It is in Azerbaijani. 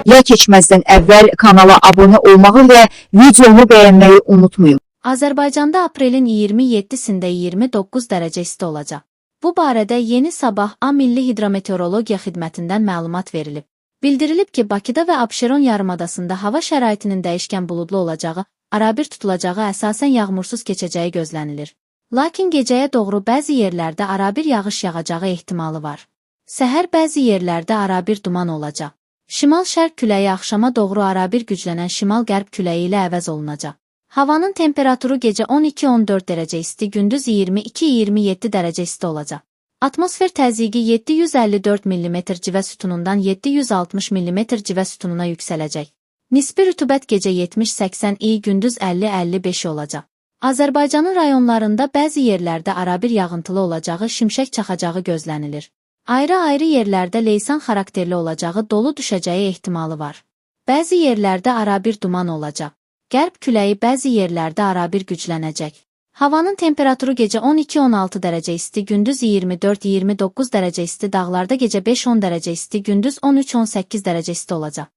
videoya keçməzdən əvvəl kanala abunə olmağı və videomu bəyənməyi unutmayın. Azərbaycanda aprelin 27-sində 29 dərəcə isti olacaq. Bu barədə Yeni Sabah A Milli Hidrometeorologiya Xidmətindən məlumat verilib. Bildirilib ki, Bakıda və Abşeron yarımadasında hava şəraitinin dəyişkən buludlu olacağı, arabir tutulacağı, əsasən yağmursuz keçəcəyi gözlənilir. Lakin gecəyə doğru bəzi yerlərdə arabir yağış yağacağı ehtimalı var. Səhər bəzi yerlərdə arabir duman olacaq. Şimal-şərq küləyi axşama doğru arabir güclənən şimal-qərb küləyi ilə əvəz olunacaq. Havanın temperaturu gecə 12-14 dərəcə isti, gündüz 22-27 dərəcə isti olacaq. Atmosfer təzyiqi 754 mm civə sütunundan 760 mm civə sütununa yüksələcək. Nisbi rütubət gecə 70-80 gündüz 50-55 olacaq. Azərbaycanın rayonlarında bəzi yerlərdə arabir yağıntılı olacağı, şimşək çaxacağı gözlənilir. Ayrı-ayrı yerlərdə leysan xarakterli olacağı, dolu düşəcəyi ehtimalı var. Bəzi yerlərdə arabir duman olacaq. Qərb küləyi bəzi yerlərdə arabir güclənəcək. Havanın temperaturu gecə 12-16 dərəcə isti, gündüz 24-29 dərəcə isti, dağlarda gecə 5-10 dərəcə isti, gündüz 13-18 dərəcə isti olacaq.